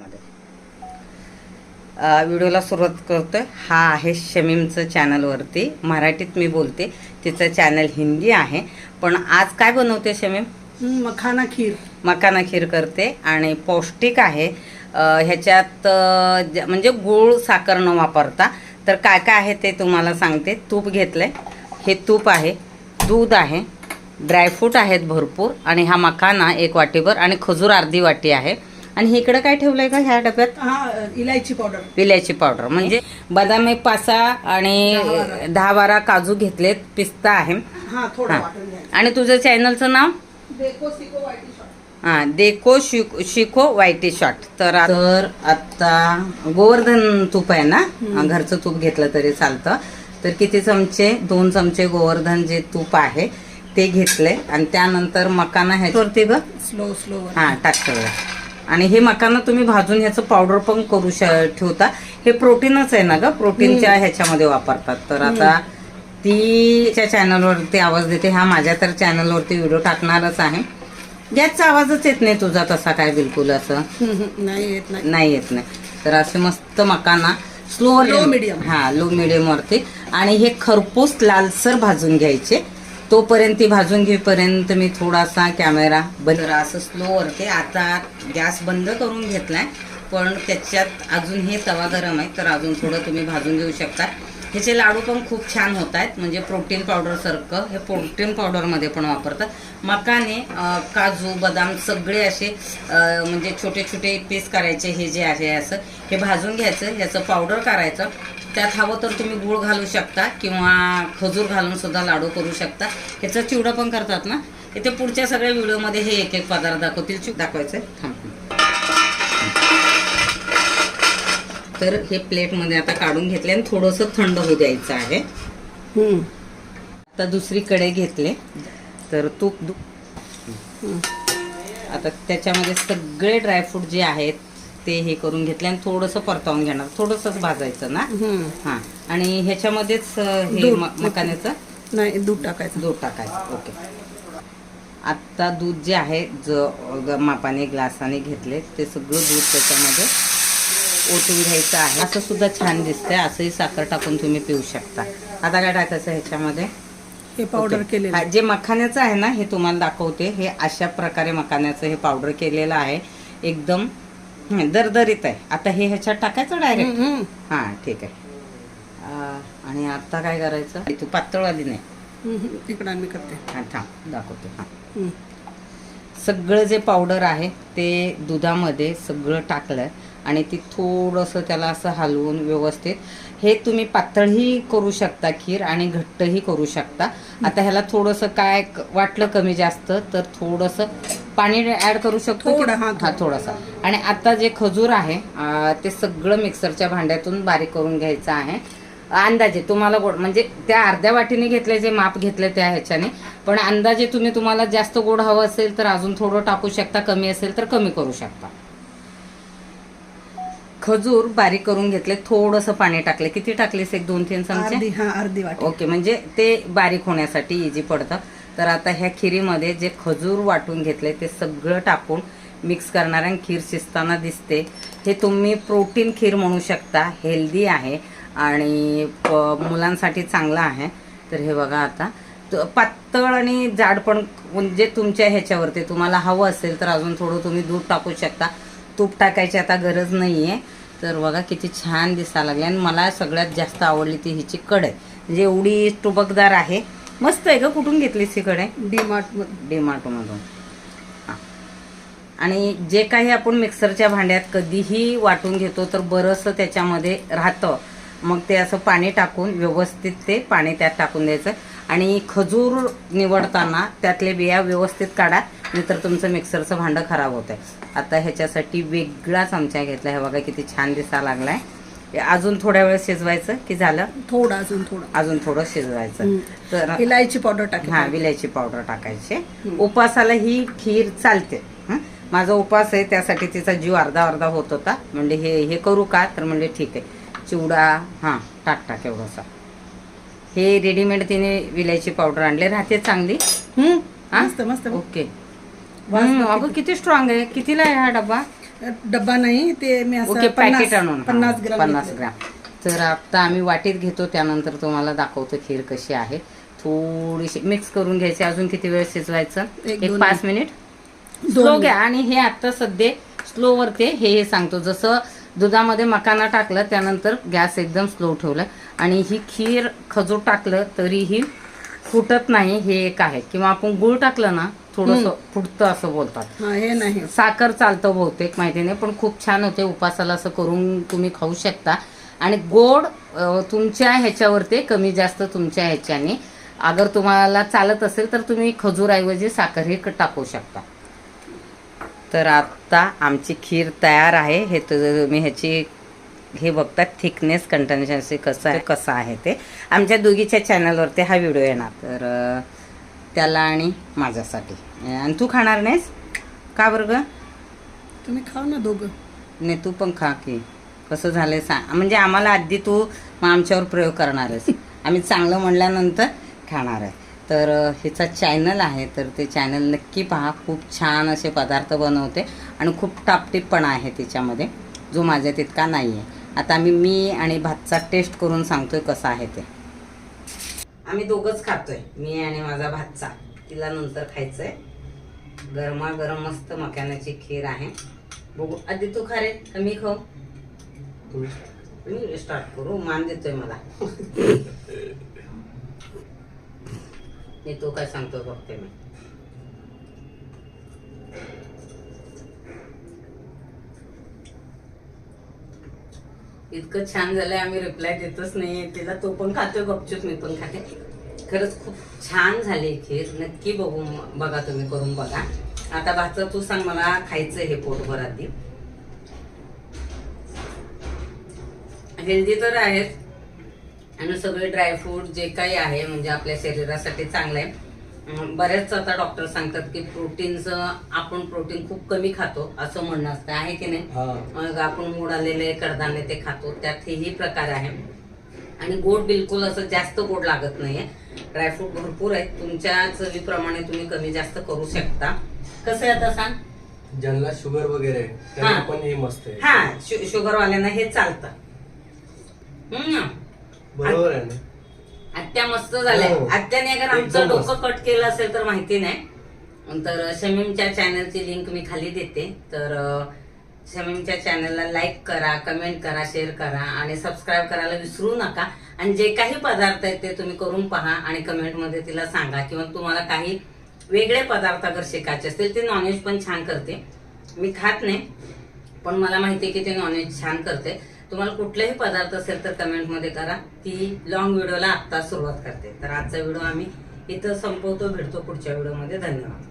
मध्ये व्हिडिओला सुरुवात करतोय। हा आहे शमीमचं चॅनलवरती, मराठीत मी बोलते, तिचं चॅनल हिंदी आहे। पण आज काय बनवते शमीम? मखाना खीर। मखाना खीर करते आणि पौष्टिक आहे। ह्याच्यात म्हणजे गूळ साखर न वापरता तर काय काय आहे ते तुम्हाला सांगते। तूप घेतलंय, हे तूप आहे, दूध आहे, ड्रायफ्रूट आहेत भरपूर, आणि हा मखाना 1 वाटीभर आणि खजूर अर्धी वाटी आहे। आणि इकडे काय ठेवलंय का ह्या डब्यात? इलायची पावडर। इलायची पावडर म्हणजे बदाम 1-5 आणि 10-12 काजू घेतलेत, पिस्ता आहे। आणि तुझं चॅनलचं नाव? देखो शिको वायटी शॉट। तर आता गोवर्धन तूप आहे ना, घरचं तूप घेतलं तरी चालतं। तर किती चमचे? 2 चमचे गोवर्धन जे तूप आहे ते घेतले। आणि त्यानंतर मखाना ह्याच्यावरती ग स्लो टाकलं। आणि हे मखाना तुम्ही भाजून ह्याचं पावडर पण करू ठेवता। हे प्रोटीनच आहे ना ग, प्रोटीनच्या ह्याच्यामध्ये वापरतात। तर आता तिच्या चॅनलवरती आवाज देते, हा माझ्या तर चॅनलवरती व्हिडिओ टाकणारच आहे। गॅसचा आवाजच येत नाही तुझा तसा काय, बिलकुल असं नाही येत नाही। तर असे मस्त मखाना लो मिडियम वरती, आणि हे खरपूस लालसर भाजून घ्यायचे। तोपर्यंत ती भाजून घेईपर्यंत मी थोडासा कॅमेरा बंद, असं स्लो वरती। आता गॅस बंद करून घेतलाय, पण त्याच्यात अजून हे तवा गरम आहे, तर अजून थोडं तुम्ही भाजून घेऊ शकता। ह्याचे लाडू पण खूप छान होत आहेत, म्हणजे प्रोटीन पावडर सारखं हे प्रोटीन पावडर मध्ये पण वापरतात। मखाने, काजू, बदाम सगळे असे म्हणजे छोटे छोटे पीस करायचे। हे जे आहे असं हे भाजून घ्यायचं, ह्याचं पावडर करायचं। त्यात हवं तर तुम्ही गूळ घालू शकता किंवा खजूर घालून सुद्धा लाडू करू शकता। ह्याचं चिवडा पण करतात ना, इथे पुढच्या सगळ्या व्हिडिओमध्ये हे एक एक पदार्थ दाखवतील। दाखवायचंय तर हे प्लेटमध्ये आता काढून घेतले आणि थोडंसं थंड होऊ द्यायचं आहे। आता दुसरी कढई घेतले, तर तूप आता त्याच्यामध्ये सगळे ड्रायफ्रूट जे आहेत ते हे करून घेतले आणि थोडंसं परतावून घेणार, थोडंसंच भाजायचं ना। आणि ह्याच्यामध्येच हे मखान्याचं नाही दूध टाकायचं। ओके। आता दूध जे आहे मापाने ग्लासाने घेतले ते सगळं दूध त्याच्यामध्ये ओतून घ्यायचं आहे। असं सुद्धा छान दिसतंय, असंही साखर टाकून तुम्ही पिऊ शकता। आता काय टाकायचं ह्याच्यामध्ये? हे पावडर केलेलं जे मखान्याचं आहे ना, हे तुम्हाला दाखवते। हे अशा प्रकारे मखान्याचं हे पावडर केलेलं आहे, एकदम दरदरीत आहे। आता हे ह्याच्यात टाकायचं डायरेक्ट? हा ठीक आहे। आणि आता काय करायचं? तू पातळवाली नाही, तिकडे मी करते। हा थांब दाखवते। सगळं जे पावडर आहे ते दुधामध्ये सगळं टाकलं आणि ती थोडंसं त्याला असं हलवून व्यवस्थित, हे तुम्ही पातळही करू शकता खीर आणि घट्टही करू शकता। आता ह्याला थोडंसं काय वाटलं कमी जास्त तर थोडंसं पाणी ऍड करू शकतो, थोडासा। आणि आता जे खजूर आहे ते सगळं मिक्सरच्या भांड्यातून बारीक करून घ्यायचं आहे। अंदाजे तुम्हाला गोड, म्हणजे त्या अर्ध्या वाटीने घेतले, जे माप घेतले त्या ह्याच्याने, पण अंदाजे तुम्हाला जास्त गोड हवं असेल तर अजून थोडं टाकू शकता, कमी असेल तर कमी करू शकता। खजूर बारीक करून घेतले, थोडंसं पाणी टाकले। किती टाकलेस? 1-2-3 चमचे? अर्धी वाटी। ओके, म्हणजे ते बारीक होण्यासाठी इझी पडतं। तर आता ह्या खिरीमध्ये जे खजूर वाटून घेतले ते सगळं टाकून मिक्स करणार आहे। खीर शिजताना दिसते। हे तुम्ही प्रोटीन खीर म्हणू शकता, हेल्दी आहे आणि मुलांसाठी चांगलं आहे। तर हे बघा, आता पातळ आणि जाड पण म्हणजे तुमच्या ह्याच्यावरती, तुम्हाला हवं असेल तर अजून थोडं तुम्ही दूध टाकू शकता। तूप टाकायची आता गरज नाहीये। तर बघा किती छान दिसायला लागले। आणि मला सगळ्यात जास्त आवडली ती हिची कढई, म्हणजे एवढी टुबकदार आहे, मस्त आहे ग। कुठून घेतलीस ही कढई? डीमार्ट मधून। आणि जे काही आपण मिक्सरच्या भांड्यात कधीही वाटून घेतो तर बरंचसं त्याच्यामध्ये राहतं, मग ते असं पाणी टाकून व्यवस्थित ते पाणी त्यात टाकून द्यायचं। आणि खजूर निवडताना त्यातले बिया व्यवस्थित काढा, नाहीतर तुमचं मिक्सरचं भांडं खराब होत आहे। आता ह्याच्यासाठी वेगळा चमचा घेतला, हे बघा किती छान दिसायला लागलाय। अजून थोड्या वेळ शिजवायचं की झालं? अजून थोडं शिजवायचं। तर इलायची पावडर टाकायची। विलायची पावडर टाकायची। उपासाला ही खीर चालते। माझा उपास आहे, त्यासाठी तिचा जीव अर्धा होत होता। म्हणजे हे करू का? तर म्हणजे ठीक आहे, चिवडा टाक एवढंसा। हे रेडीमेड तिने विलायची पावडर आणले, राहते चांगली। मस्त ओके। अगं किती स्ट्रॉंग आहे। कितीला आहे हा डब्बा? डब्बा नाही ते मी असं ओके, पॅकेट आणून 50 ग्राम 50 घेतलं. ग्राम. तर आता आम्ही वाटीत घेतो, त्यानंतर तुम्हाला दाखवतो खीर कशी आहे. थोडीशी मिक्स करून घ्यायची. अजून किती वेळ शिजवायचं? एक 5 मिनिट दोन स्लो घ्या. आणि हे आता सध्या स्लो वरती हे सांगतो. जसं दुधामध्ये मकाना टाकलं त्यानंतर गॅस एकदम स्लो ठेवलं. आणि ही खीर खजूर टाकलं तरीही फुटत नाही, हे एक आहे. किंवा आपण गुळ टाकलं ना थोडस फुटतं असं बोलतात. हा, हे नाही. साखर चालतं बहुतेक, माहिती नाही, पण खूप छान होते. उपासाला असं करून तुम्ही खाऊ शकता. आणि गोड तुमच्या ह्याच्यावरती कमी जास्त तुमच्या ह्याच्याने. अगर तुम्हाला चालत असेल तर तुम्ही खजूरऐवजी साखर हे टाकू शकता. तर आता आमची खीर तयार आहे. हे तुम्ही ह्याची हे बघता थिकनेस कंटेन्सी कसं आहे ते आमच्या दोघीच्या चॅनलवरती हा व्हिडिओ येणार. तर त्याला आणि माझ्यासाठी. आणि तू खाणार नाहीस का बरं ग? तुम्ही खाऊ ना दोघं. नाही, तू पण खा की. कसं झालंय सांग. म्हणजे आम्हाला आधी तू मग आमच्यावर प्रयोग करणार आहेस. आम्ही चांगलं म्हणल्यानंतर खाणार आहे. तर हिचा चॅनल आहे, तर ते चॅनल नक्की पहा. खूप छान असे पदार्थ बनवते आणि खूप टापटीपणा आहे तिच्यामध्ये, जो माझ्या तितका नाही आहे. आता मी आणि भातचा टेस्ट करून सांगतोय कसा आहे ते. आम्ही दोघंच खातोय, मी आणि माझा भातचा. तिला नंतर खायचंय. गरमागरम मस्त मक्यानाची खीर आहे. बघू. आधी तू खा रे, मी खाऊ? मी स्टार्ट करू. मान देतोय मला. तो काय सांगतो बघते मी. इतकं छान झालंय, आम्ही रिप्लाय देतच नाही तिला. तो पण खातोय गपचूप, मी पण खाते. खरंच खूप छान झाली खीर. नक्की बघा तुम्ही, करून बघा. आता भात तू सांग, मला खायचं हे पोटभर. आधी हेल्दी तर आहेच, आणि सगळे ड्रायफ्रूट जे काही आहे म्हणजे आपल्या शरीरासाठी चांगलं आहे. बरेच आता डॉक्टर सांगतात की आपण प्रोटीन खूप कमी खातो असं म्हणणं असतं, आहे की नाही? मग आपण मोड आलेले कडधान्य ते खातो, त्यात हेही प्रकार आहे. आणि गोड बिलकुल असं जास्त गोड लागत नाहीये. ड्रायफ्रूट भरपूर आहेत, तुमच्या चवीप्रमाणे तुम्ही कमी जास्त करू शकता. कसं आहे आता सांग? ज्यांना शुगर वगैरे त्यांना पण हे मस्त आहे. हा, शुगर वाल्यांना हे चालतं. बरोबर आहे ना? आत्या मस्त झाल्या. आत्याने अगर आमचं डोकं कट केलं असेल तर माहिती नाही. तर शमीमच्या चॅनलची लिंक मी खाली देते. तर शमीमच्या चॅनलला लाईक करा, कमेंट करा, शेअर करा आणि सबस्क्राईब करायला विसरू नका. आणि जे काही पदार्थ आहेत ते तुम्ही करून पहा आणि कमेंटमध्ये तिला सांगा. किंवा तुम्हाला काही वेगळे पदार्थ अगर शिकायचे असतील, ते नॉनव्हेज पण छान करते. मी खात नाही, पण मला माहिती आहे की ते नॉनव्हेज छान करते. तुम्हाला कुठलाही पदार्थ असेल तर कमेंटमध्ये करा. ती लॉंग व्हिडिओला आत्ता सुरुवात करते. तर आजचा व्हिडिओ आम्ही इथं संपवतो. भेटतो पुढच्या व्हिडिओमध्ये. धन्यवाद.